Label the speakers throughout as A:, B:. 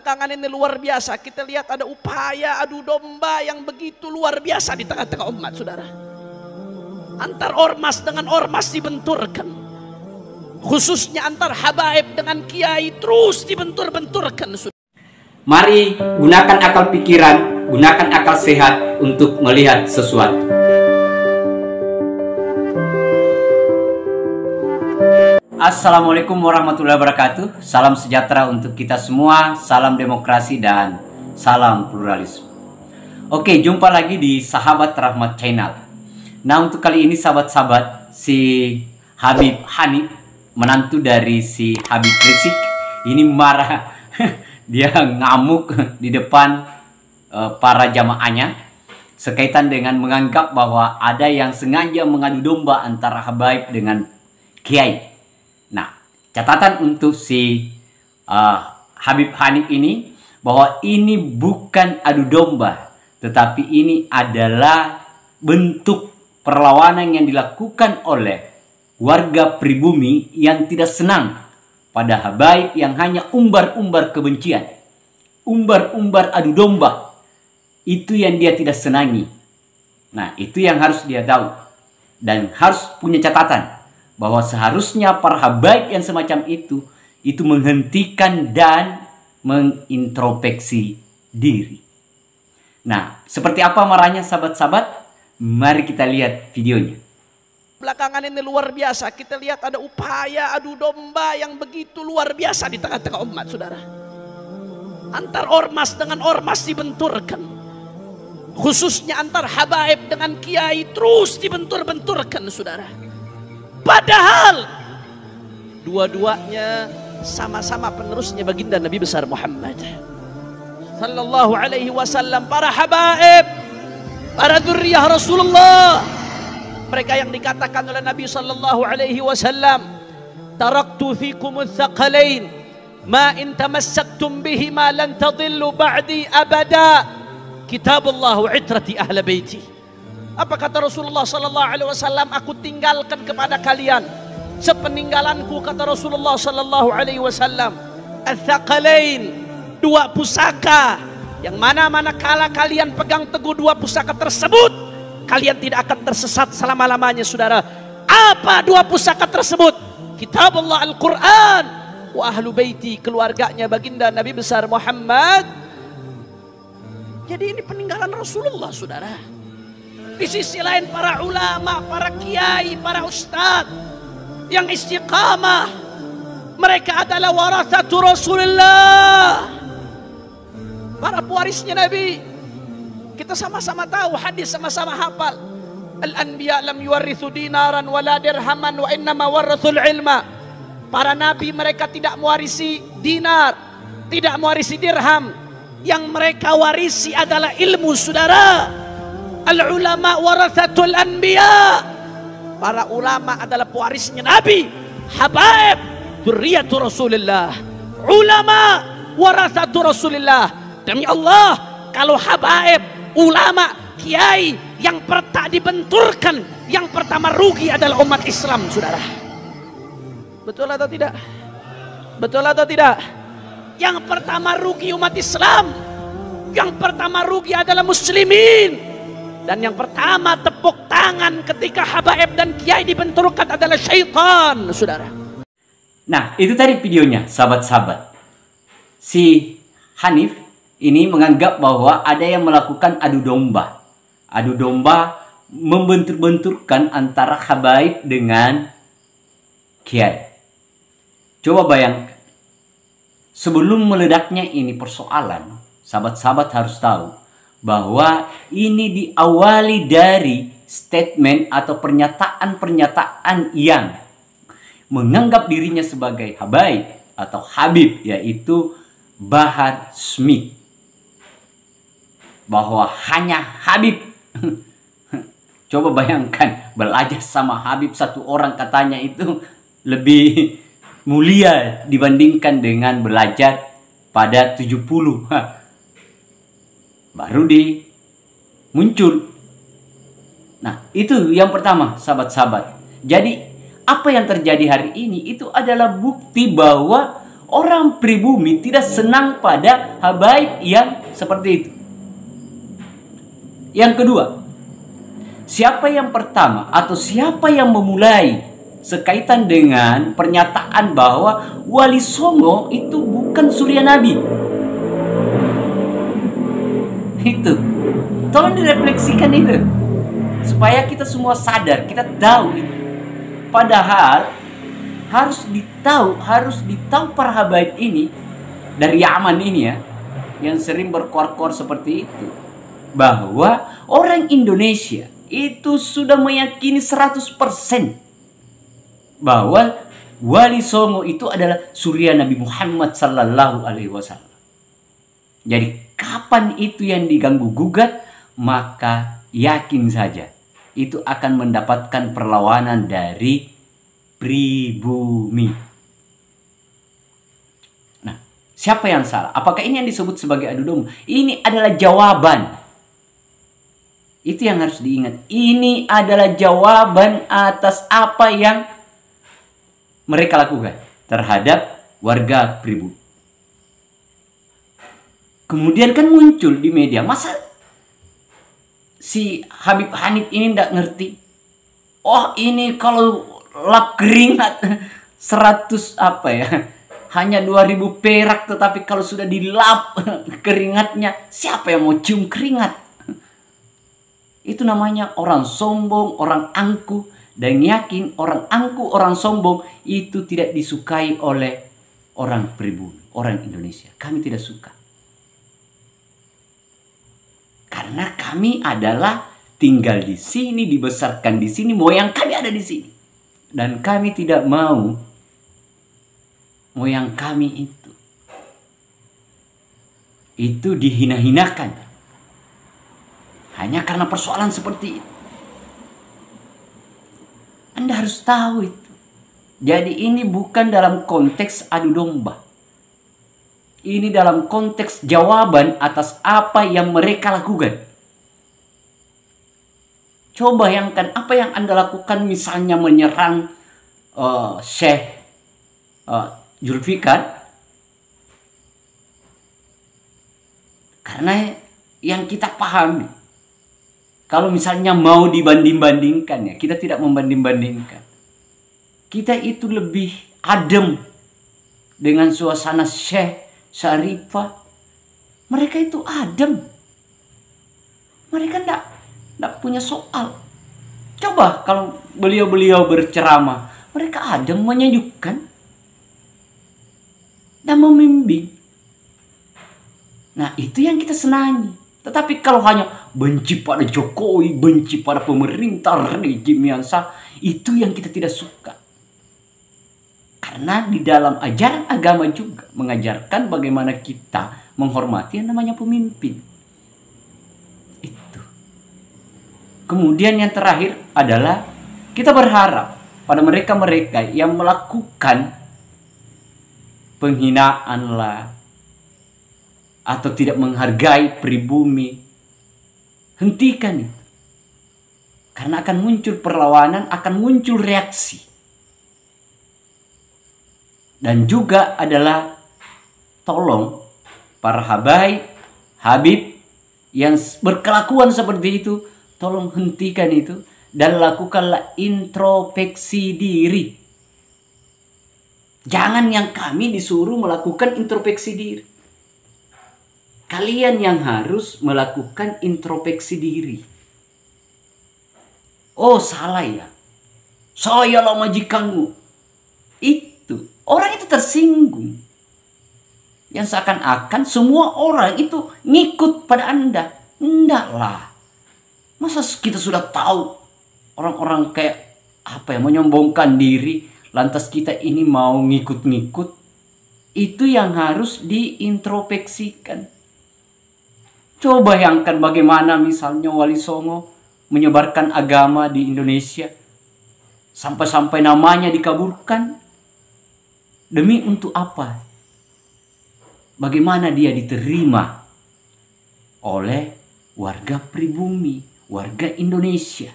A: Belakangan ini luar biasa, kita lihat ada upaya adu domba yang begitu luar biasa di tengah-tengah umat, saudara. Antar ormas dengan ormas dibenturkan, khususnya antar habaib dengan kiai terus dibentur-benturkan.
B: Mari gunakan akal pikiran, gunakan akal sehat untuk melihat sesuatu. Assalamualaikum warahmatullahi wabarakatuh. Salam sejahtera untuk kita semua. Salam demokrasi dan salam pluralisme. Oke, jumpa lagi di Sahabat Rahmat Channel. Nah, untuk kali ini sahabat-sahabat, si Habib Hanif, menantu dari si Habib Rizik, ini marah. Dia ngamuk di depan para jamaahnya sekaitan dengan menganggap bahwa ada yang sengaja mengadu domba antara habaib dengan kiai. Nah, catatan untuk si Habib Hanif ini bahwa ini bukan adu domba, tetapi ini adalah bentuk perlawanan yang dilakukan oleh warga pribumi yang tidak senang pada habaib yang hanya umbar-umbar kebencian, umbar-umbar adu domba. Itu yang dia tidak senangi. Nah, itu yang harus dia tahu dan harus punya catatan bahwa seharusnya para habaib yang semacam itu menghentikan dan mengintrospeksi diri. Nah, seperti apa marahnya sahabat-sahabat? Mari kita lihat videonya.
A: Belakangan ini luar biasa, kita lihat ada upaya adu domba yang begitu luar biasa di tengah-tengah umat, saudara. Antar ormas dengan ormas dibenturkan, khususnya antar habaib dengan kiai terus dibentur-benturkan, saudara. Padahal dua-duanya sama-sama penerusnya baginda Nabi besar Muhammad sallallahu alaihi wasallam. Para habaib, para dzurriyyah Rasulullah, mereka yang dikatakan oleh Nabi sallallahu alaihi wasallam, taraktu fikumul thaqalain ma in tamassaktum bihima lan tadillu ba'di abada, kitabullah wa itrati ahli baiti. Apa kata Rasulullah sallallahu alaihi wasallam? Aku tinggalkan kepada kalian sepeninggalanku, kata Rasulullah sallallahu alaihi wasallam, ats-tsaqalain, dua pusaka yang mana kala kalian pegang teguh dua pusaka tersebut, kalian tidak akan tersesat selama-lamanya, saudara. Apa dua pusaka tersebut? Kitabullah Al-Quran, wa ahlu baiti, keluarganya baginda Nabi besar Muhammad. Jadi ini peninggalan Rasulullah, saudara. Di sisi lain para ulama, para kiai, para ustadz yang istiqamah, mereka adalah warathatu Rasulullah, para pewarisnya Nabi. Kita sama-sama tahu hadis, sama-sama hafal. Al-anbiya lam yuwarithu dinaran wala dirhaman wa innama warathul ilma. Para nabi mereka tidak mewarisi dinar, tidak mewarisi dirham. Yang mereka warisi adalah ilmu, saudara. Al-ulama warathatul anbiya. Para ulama adalah pewarisnya Nabi. Habaib dzurriyyatu Rasulillah, ulama warathatu Rasulillah. Demi Allah, kalau habaib, ulama, kiai yang pertama dibenturkan, yang pertama rugi adalah umat Islam, saudara. Betul atau tidak? Betul atau tidak? Yang pertama rugi umat Islam, yang pertama rugi adalah muslimin. Dan yang pertama tepuk tangan ketika habaib dan kiai dibenturkan adalah syaitan, saudara.
B: Nah, itu tadi videonya, sahabat-sahabat. Si Hanif ini menganggap bahwa ada yang melakukan adu domba. Adu domba membentur-benturkan antara habaib dengan kiai. Coba bayangkan, sebelum meledaknya ini persoalan, sahabat-sahabat harus tahu bahwa ini diawali dari statement atau pernyataan-pernyataan yang menganggap dirinya sebagai habaib atau habib, yaitu Bahar Smith. Bahwa hanya Habib. Coba bayangkan, belajar sama Habib satu orang katanya itu lebih mulia dibandingkan dengan belajar pada 70. Baru muncul. Nah, itu yang pertama, sahabat-sahabat. Jadi, apa yang terjadi hari ini itu adalah bukti bahwa Orang pribumi tidak senang pada habaib yang seperti itu. Yang kedua, siapa yang pertama atau siapa yang memulai sekaitan dengan pernyataan bahwa Wali Songo itu bukan surya Nabi? Itu. Tolong direfleksikan itu. Supaya kita semua sadar, kita tahu itu. Padahal harus ditahu para habaib ini dari Yaman ini ya, yang sering berkor-kor seperti itu, bahwa orang Indonesia itu sudah meyakini 100% bahwa Wali Songo itu adalah surya Nabi Muhammad sallallahu alaihi wasallam. Jadi kapan itu yang diganggu gugat, maka yakin saja itu akan mendapatkan perlawanan dari pribumi. Nah, siapa yang salah? Apakah ini yang disebut sebagai adu domba? Ini adalah jawaban. Itu yang harus diingat. Ini adalah jawaban atas apa yang mereka lakukan terhadap warga pribumi. Kemudian kan muncul di media, masa si Habib Hanif ini tidak ngerti? Oh, ini kalau lap keringat 100 apa ya? Hanya 2000 perak, tetapi kalau sudah dilap keringatnya, siapa yang mau cium keringat? Itu namanya orang sombong, orang angkuh, dan yakin orang angkuh, orang sombong itu tidak disukai oleh orang pribumi, orang Indonesia. Kami tidak suka. Karena kami adalah tinggal di sini, dibesarkan di sini, moyang kami ada di sini. Dan kami tidak mau moyang kami itu dihina-hinakan. Hanya karena persoalan seperti itu. Anda harus tahu itu. Jadi ini bukan dalam konteks adu domba. Ini dalam konteks jawaban atas apa yang mereka lakukan. Coba bayangkan apa yang Anda lakukan, misalnya menyerang Syekh Zulfikar. Karena yang kita pahami, kalau misalnya mau dibanding-bandingkan ya, kita tidak membanding-bandingkan. Kita itu lebih adem dengan suasana Syekh Syarifah. Mereka itu adem. Mereka tidak punya soal. Coba kalau beliau-beliau berceramah, mereka adem, menyejukkan, dan membimbing. Nah, itu yang kita senangi. Tetapi kalau hanya benci pada Jokowi, benci pada pemerintah, rejim yang sah, itu yang kita tidak suka. Karena di dalam ajaran agama juga mengajarkan bagaimana kita menghormati yang namanya pemimpin. Itu. Kemudian yang terakhir adalah kita berharap pada mereka-mereka yang melakukan penghinaan lah, atau tidak menghargai pribumi, hentikan itu. Karena akan muncul perlawanan, akan muncul reaksi. Dan juga adalah tolong para Habib yang berkelakuan seperti itu, tolong hentikan itu dan lakukanlah introspeksi diri. Jangan yang kami disuruh melakukan introspeksi diri. Kalian yang harus melakukan introspeksi diri. Oh, salah ya. Saya lah majikanmu. Itu. Orang itu tersinggung. Yang seakan-akan semua orang itu ngikut pada Anda. Enggaklah. Masa kita sudah tahu orang-orang kayak apa yang menyombongkan diri, lantas kita ini mau ngikut-ngikut? Itu yang harus diintrospeksikan. Coba bayangkan bagaimana misalnya Wali Songo menyebarkan agama di Indonesia. Sampai-sampai namanya dikaburkan. Demi untuk apa? Bagaimana dia diterima oleh warga pribumi, warga Indonesia.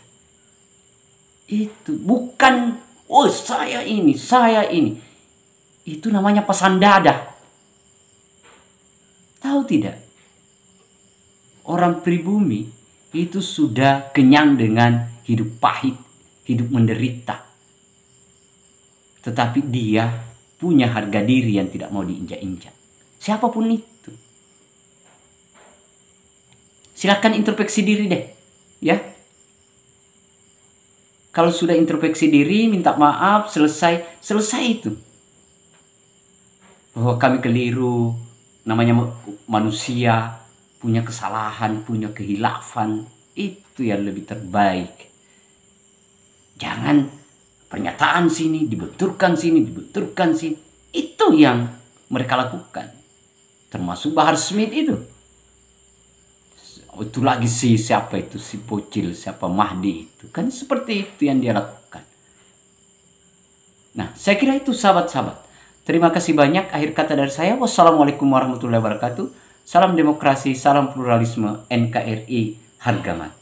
B: Itu bukan, oh saya ini. Itu namanya pesan dada. Tahu tidak? Orang pribumi itu sudah kenyang dengan hidup pahit, hidup menderita. Tetapi dia punya harga diri yang tidak mau diinjak-injak. Siapapun itu. Silakan introspeksi diri deh, ya. Kalau sudah introspeksi diri, minta maaf, selesai itu. Bahwa kami keliru, namanya manusia, punya kesalahan, punya kehilafan, itu yang lebih terbaik. Jangan pernyataan sini, dibenturkan sini, itu yang mereka lakukan. Termasuk Bahar Smith itu. Itu lagi siapa itu, si Bocil, siapa Mahdi itu. Kan seperti itu yang dia lakukan. Nah, saya kira itu sahabat-sahabat. Terima kasih banyak. Akhir kata dari saya. Wassalamualaikum warahmatullahi wabarakatuh. Salam demokrasi, salam pluralisme, NKRI, harga mati.